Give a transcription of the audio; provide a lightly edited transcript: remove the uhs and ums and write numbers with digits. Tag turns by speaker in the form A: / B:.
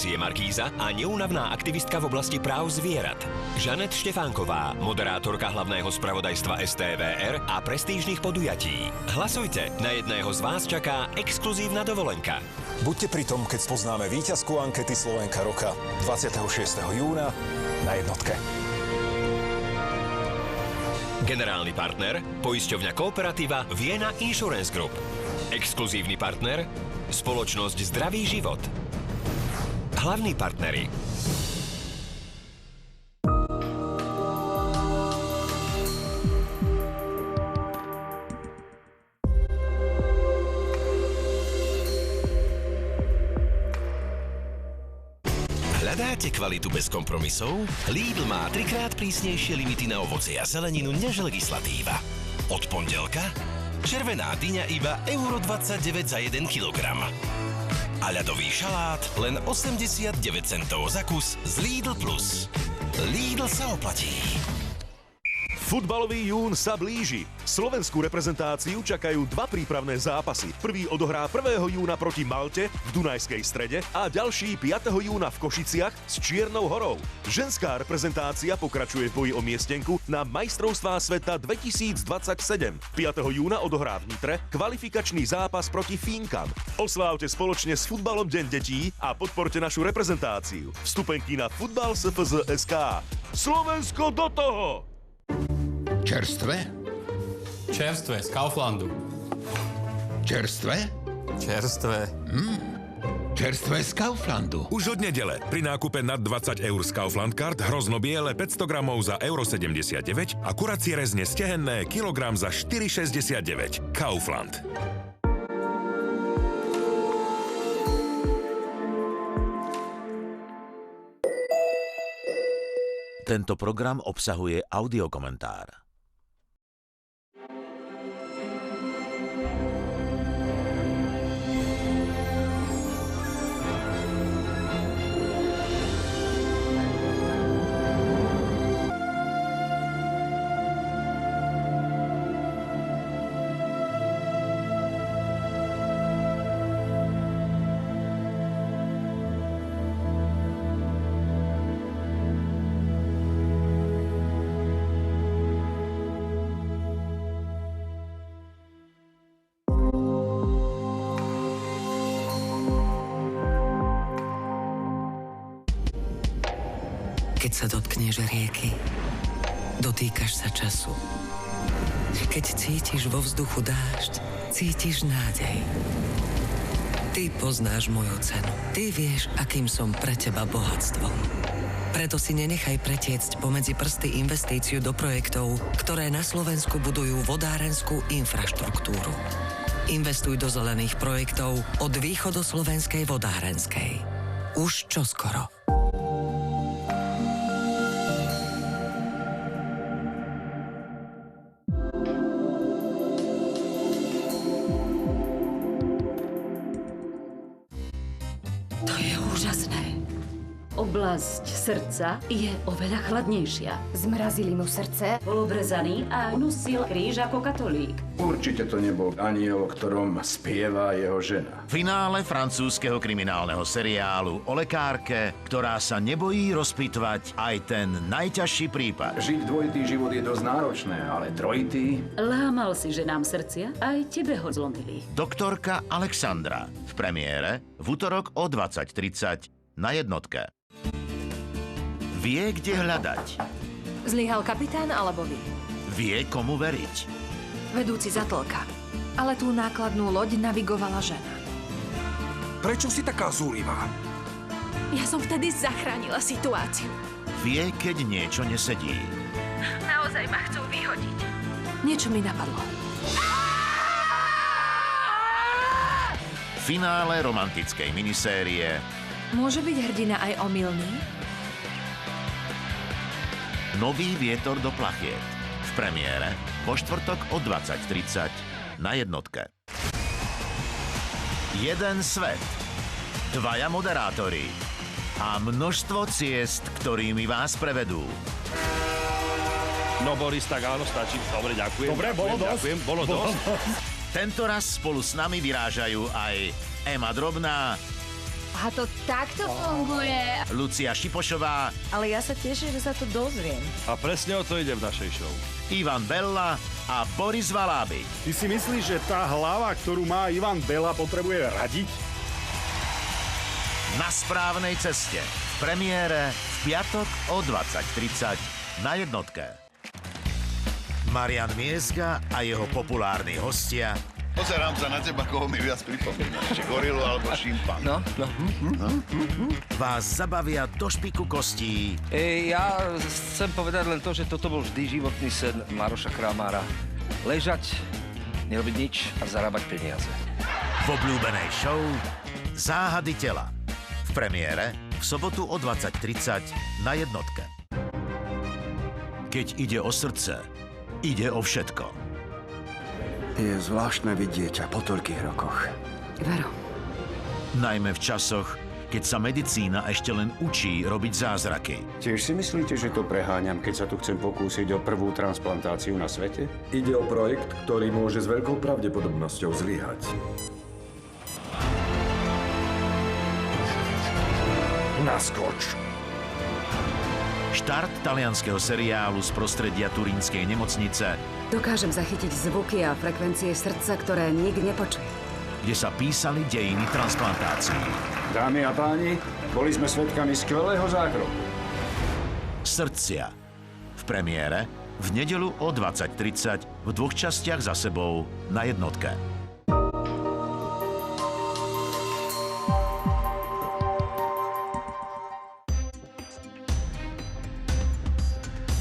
A: televízie Markíza a neúnavná aktivistka v oblasti práv zvierat. Žanet Štefánková, moderátorka hlavného spravodajstva STVR a prestížnych podujatí. Hlasujte, na jedného z vás čaká exkluzívna dovolenka.
B: Buďte pri tom, keď spoznáme víťazku ankety Slovenka roka 26. júna na Jednotke.
A: Generálny partner, poisťovňa Kooperativa Vienna Insurance Group. Exkluzívny partner, spoločnosť Zdravý život. Hlavní partneri.
C: Hľadáte kvalitu bez kompromisov? Lidl má 3-krát prísnejšie limity na ovocie a zeleninu než legislatíva. Od pondelka červená dyňa iba €1,29 za 1 kilogram. A ľadový šalát len 89 centov za kus z Lidl Plus. Lidl sa oplatí.
D: Futbalový jún sa blíži. Slovenskú reprezentáciu čakajú 2 prípravné zápasy. Prvý odohrá 1. júna proti Malte v Dunajskej Strede a ďalší 5. júna v Košiciach s Čiernou Horou. Ženská reprezentácia pokračuje v boji o miestenku na majstrovstvá sveta 2027. 5. júna odohrá v Nitre kvalifikačný zápas proti Fínkam. Oslávte spoločne s Futbalom Deň detí a podporte našu reprezentáciu. Vstupenky na futbal.sfz.sk. Slovensko do toho!
E: Čerstvé?
F: Čerstvé, z Kauflandu.
E: Čerstvé?
F: Čerstvé.
E: Čerstvé z Kauflandu.
G: Už od nedele pri nákupe nad 20 eur z Kaufland Card hrozno biele 500 gramov za €79 a kuracie rezne stehenné kilogram za 4,69. Kaufland.
H: Tento program obsahuje audiokomentár.
I: Keď sa dotkneš rieky, dotýkaš sa času. Keď cítiš vo vzduchu dážď, cítiš nádej. Ty poznáš moju cenu. Ty vieš, akým som pre teba bohatstvom. Preto si nenechaj pretiecť pomedzi prsty investíciu do projektov, ktoré na Slovensku budujú vodárenskú infraštruktúru. Investuj do zelených projektov od Východoslovenskej vodárenskej. Už čoskoro.
J: Oblasť srdca je oveľa chladnejšia.
K: Zmrazili mu srdce.
J: Bol obrezaný a nosil kríž ako katolík.
L: Určite to nebol aniel, o ktorom spieva jeho žena.
M: Finále francúzskeho kriminálneho seriálu o lekárke, ktorá sa nebojí rozpitvať aj ten najťažší prípad.
L: Žiť dvojitý život je dosť náročné, ale trojitý...
J: Lámal si ženám srdcia, aj tebe ho zlomili.
M: Doktorka Alexandra v premiére v utorok o 20:30 na Jednotke. Vie, kde hľadať.
K: Zlyhal kapitán alebo vy?
M: Vie, komu veriť.
K: Vedúci zatlka. Ale tú nákladnú loď navigovala žena.
E: Prečo si taká zúrivá?
K: Ja som vtedy zachránila situáciu.
M: Vie, keď niečo nesedí.
K: Naozaj ma chcú vyhodiť. Niečo mi napadlo.
M: Finále romantickej minisérie.
K: Môže byť hrdina aj omylný?
M: Nový vietor do plachiet. V premiére vo štvrtok o 20:30 na Jednotke. Jeden svet, dvaja moderátori a množstvo ciest, ktorými vás prevedú.
N: No Boris, tak áno, stačí. Dobre, ďakujem.
M: Dobre, bolo dosť.
N: Ďakujem, bolo dosť.
M: Tento raz spolu s nami vyrážajú aj Ema Drobná
K: A to takto funguje.
M: Lucia Šipošová
O: Ale ja sa teším, že sa to dozviem.
N: A presne o to ide v našej show.
M: Ivan Bella a Boris Valábik.
P: Ty si myslíš, že tá hlava, ktorú má Ivan Bella, potrebuje radiť?
M: Na správnej ceste. V premiére v piatok o 20:30 na jednotke. Marian Miezga a jeho populárni hostia
Q: Pozerám sa na teba, koho mi viac pripomína. Či gorilu alebo šimpan.
R: No.
M: vás zabavia do špiku kostí.
R: Ja chcem povedať len to, že toto bol vždy životný sen Maroša Kramára. Ležať, nerobiť nič a zarábať peniaze.
M: V obľúbenej show Záhady tela. V premiére v sobotu o 20:30 na jednotke. Keď ide o srdce, ide o všetko.
L: Je zvláštne vidieť ťa po toľkých rokoch.
J: Vero.
M: Najmä v časoch, keď sa medicína ešte len učí robiť zázraky.
S: Tiež si myslíte, že to preháňam, keď sa tu chcem pokúsiť o prvú transplantáciu na svete?
T: Ide o projekt, ktorý môže s veľkou pravdepodobnosťou zlyhať. Naskoč!
M: Štart talianskeho seriálu z prostredia turínskej nemocnice,
J: Dokážem zachytiť zvuky a frekvencie srdca, ktoré nik nepočuje.
M: kde sa písali dejiny transplantácií.
S: Dámy a páni, boli sme svedkami skvelého zákroku.
M: Srdcia. V premiére v nedeľu o 20:30 v 2 častiach za sebou na jednotke.